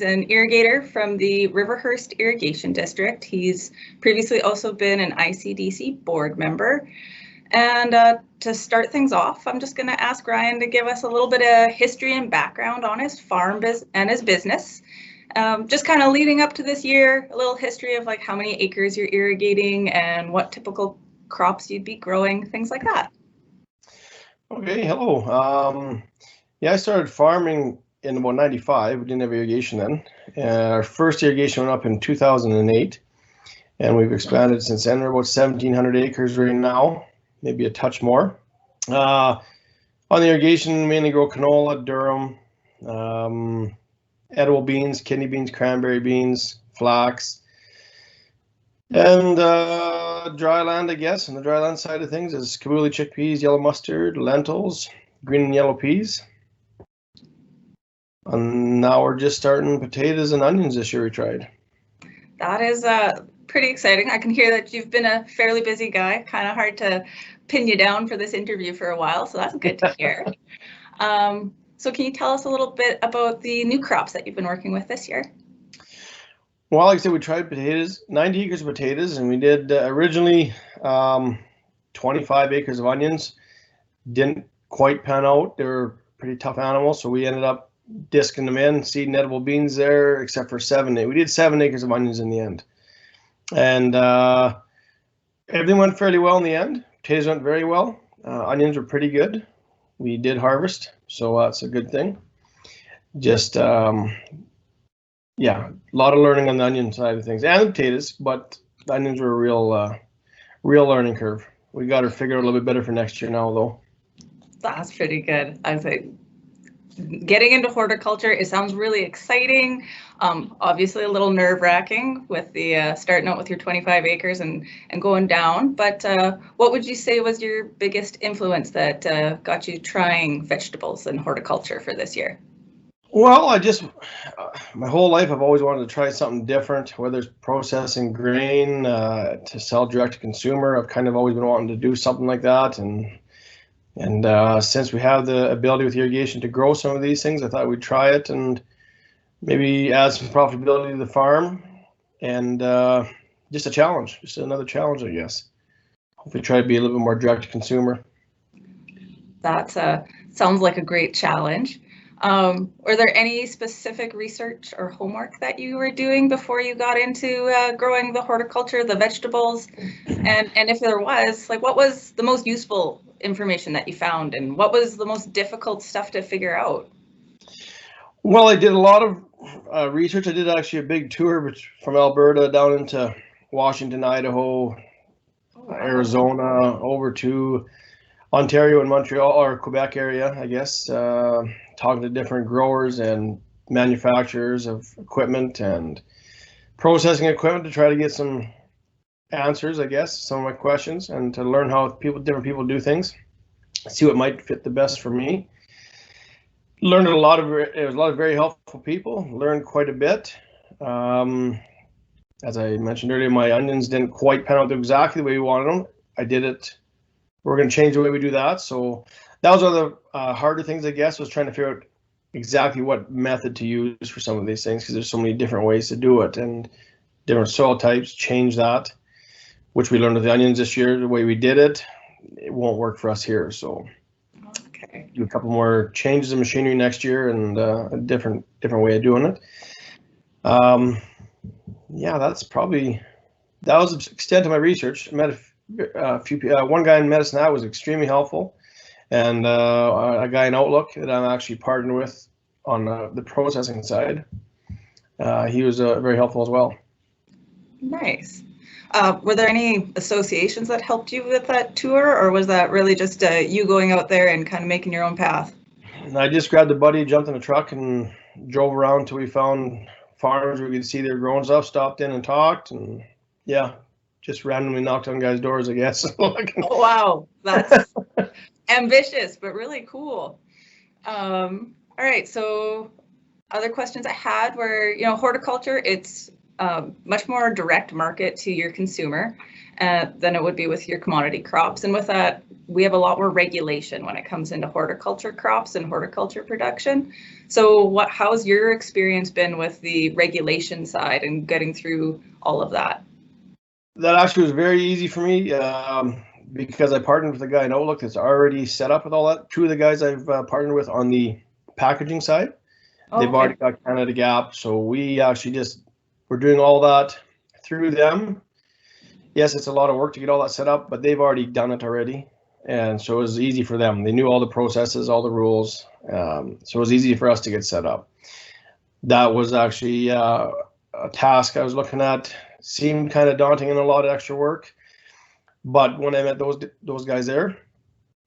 an irrigator from the Riverhurst Irrigation District. He's previously also been an ICDC board member. And to start things off, I'm just going to ask Ryan to give us a little bit of history and background on his farm and his business. Just kind of leading up to this year, a little history of like how many acres you're irrigating and what typical crops you'd be growing, things like that. Okay, hello. Yeah, I started farming in about 95. We didn't have irrigation then. Our first irrigation went up in 2008, and we've expanded since then. We're about 1,700 acres right now, maybe a touch more. On the irrigation, mainly grow canola, durum, edible beans, kidney beans, cranberry beans, flax, and dry land, I guess. On the dry land side of things is kabuli chickpeas, yellow mustard, lentils, green and yellow peas. And now we're just starting potatoes and onions this year we tried. That is pretty exciting. I can hear that you've been a fairly busy guy. Kind of hard to pin you down for this interview for a while, so that's good to hear. So can you tell us a little bit about the new crops that you've been working with this year? Well, like I said, we tried potatoes, 90 acres of potatoes, and we did originally 25 acres of onions. Didn't quite pan out. They were pretty tough animals, so we ended up disking them in, seeding edible beans there, except for 7 acres. We did 7 acres of onions in the end. And everything went fairly well in the end. Potatoes went very well. Onions were pretty good. We did harvest, so that's a good thing. Just, yeah, a lot of learning on the onion side of things and the potatoes, but the onions were a real learning curve. We got her figured out a little bit better for next year now, though. That's pretty good. I think getting into horticulture, it sounds really exciting. Obviously a little nerve-wracking with the starting out with your 25 acres and going down. But what would you say was your biggest influence that got you trying vegetables and horticulture for this year? Well, my whole life I've always wanted to try something different, whether it's processing grain to sell direct to consumer. I've kind of always been wanting to do something like that, and since we have the ability with irrigation to grow some of these things, I thought we'd try it and maybe add some profitability to the farm, and just a challenge, just another challenge, I guess. Hopefully try to be a little bit more direct to consumer. That sounds like a great challenge. Were there any specific research or homework that you were doing before you got into growing the horticulture, the vegetables? And if there was, like, what was the most useful information that you found, and what was the most difficult stuff to figure out? Well, I did a lot of research. I did actually a big tour from Alberta down into Washington, Idaho, Arizona, over to Ontario and Montreal, or Quebec area, I guess, talking to different growers and manufacturers of equipment and processing equipment to try to get some answers, I guess, some of my questions, and to learn how different people do things, see what might fit the best for me. Learned a lot of very helpful people, learned quite a bit. As I mentioned earlier, my onions didn't quite pan out exactly the way we wanted them. I did it. We're going to change the way we do that. So that was one of the harder things, I guess, was trying to figure out exactly what method to use for some of these things, because there's so many different ways to do it, and different soil types change that, which we learned with the onions this year. The way we did it, it won't work for us here. So okay, do a couple more changes in machinery next year, and a different way of doing it. Yeah, that was the extent of my research. I met a few people. One guy in Medicine Hat was extremely helpful, and a guy in Outlook that I'm actually partnered with on the processing side. He was very helpful as well. Nice. Were there any associations that helped you with that tour, or was that really just you going out there and kind of making your own path? I just grabbed a buddy, jumped in a truck, and drove around until we found farms where we could see their growing stuff, stopped in and talked, and yeah, just randomly knocked on guys' doors, I guess. Oh, wow, that's ambitious, but really cool. All right, so other questions I had were, horticulture, it's much more direct market to your consumer than it would be with your commodity crops. And with that, we have a lot more regulation when it comes into horticulture crops and horticulture production. So how's your experience been with the regulation side and getting through all of that? That actually was very easy for me because I partnered with a guy in Outlook that's already set up with all that. Two of the guys I've partnered with on the packaging side, they've already got Canada Gap. So we actually we're doing all that through them. Yes, it's a lot of work to get all that set up, but they've already done it already. And so it was easy for them. They knew all the processes, all the rules. So it was easy for us to get set up. That was actually a task I was looking at. Seemed kind of daunting and a lot of extra work. But when I met those guys there,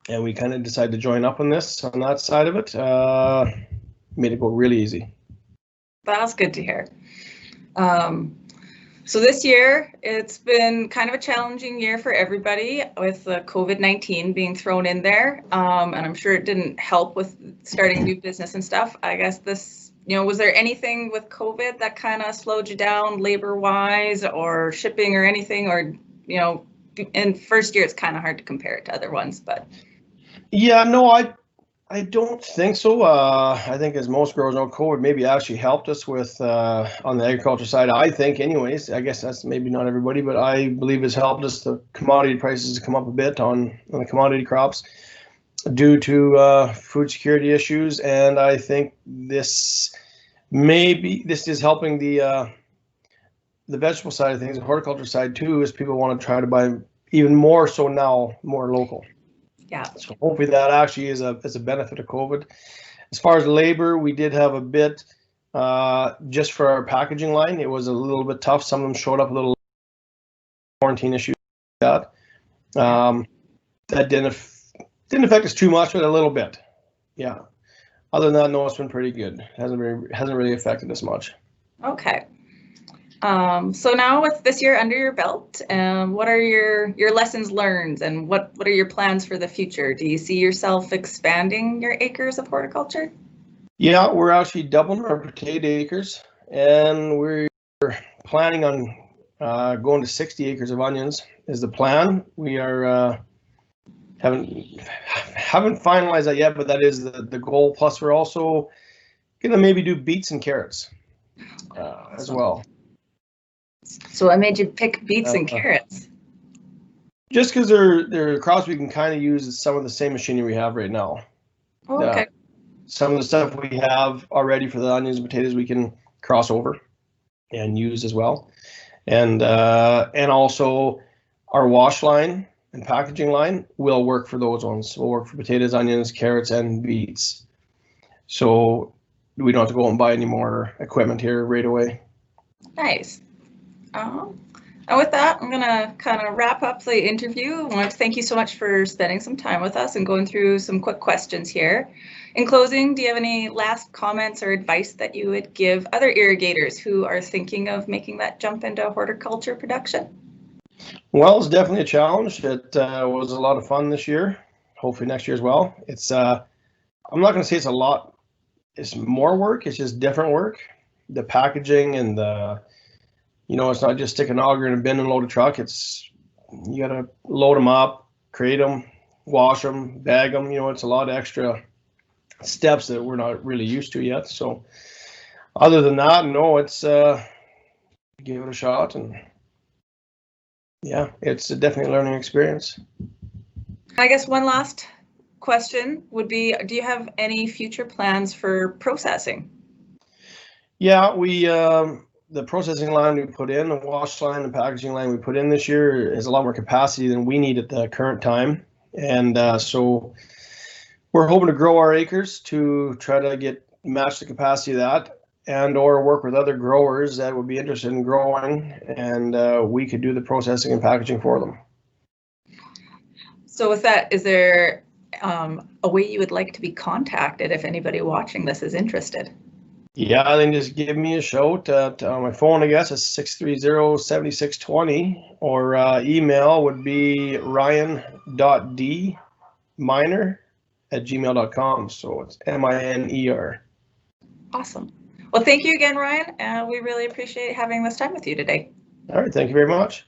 and we kind of decided to join up on this, on that side of it, made it go really easy. That's good to hear. So this year, it's been kind of a challenging year for everybody with the COVID-19 being thrown in there. And I'm sure it didn't help with starting new business and stuff. I guess was there anything with COVID that kind of slowed you down labor-wise or shipping or anything? Or, in first year, it's kind of hard to compare it to other ones, but. Yeah, no, I don't think so. I think as most growers know, COVID maybe actually helped us with on the agriculture side. I think anyways, I guess that's maybe not everybody, but I believe it's helped us. The commodity prices come up a bit on the commodity crops due to food security issues. And I think this is helping the vegetable side of things, the horticulture side too, as people want to try to buy even more so now, more local. Yeah. So hopefully that actually is a benefit of COVID. As far as labor, we did have a bit just for our packaging line. It was a little bit tough. Some of them showed up a little quarantine issues like that. That didn't affect us too much, but a little bit. Yeah. Other than that, no, it's been pretty good. Hasn't really affected us much. Okay. So now with this year under your belt, what are your lessons learned and what are your plans for the future? Do you see yourself expanding your acres of horticulture? Yeah, we're actually doubling our potato acres, and we're planning on going to 60 acres of onions is the plan. We are haven't finalized that yet, but that is the goal. Plus, we're also gonna maybe do beets and carrots as well. So what made you pick beets and carrots? Just because they're crops we can kind of use some of the same machinery we have right now. Oh, okay. Some of the stuff we have already for the onions and potatoes we can cross over and use as well. And also our wash line and packaging line will work for those ones. Will work for potatoes, onions, carrots, and beets. So we don't have to go and buy any more equipment here right away. Nice. And with that, I'm going to kind of wrap up the interview. I want to thank you so much for spending some time with us and going through some quick questions here. In closing, do you have any last comments or advice that you would give other irrigators who are thinking of making that jump into horticulture production? Well, it's definitely a challenge. It was a lot of fun this year. Hopefully next year as well. It's I'm not going to say it's a lot. It's more work. It's just different work. The packaging and the it's not just stick an auger in a bin and load a truck. It's you got to load them up, create them, wash them, bag them. It's a lot of extra steps that we're not really used to yet. So other than that, no, it's give it a shot, and yeah, it's definitely a learning experience. I guess one last question would be, do you have any future plans for processing? Yeah, we the processing line we put in, the wash line and packaging line we put in this year is a lot more capacity than we need at the current time. And so we're hoping to grow our acres to try to match the capacity of that, and or work with other growers that would be interested in growing, and we could do the processing and packaging for them. So with that, is there a way you would like to be contacted if anybody watching this is interested? Yeah, then just give me a shout at my phone, I guess, is 630-7620, or email would be ryan.dminer@gmail.com. So it's MINER. Awesome. Well, thank you again, Ryan. We really appreciate having this time with you today. All right, thank you very much.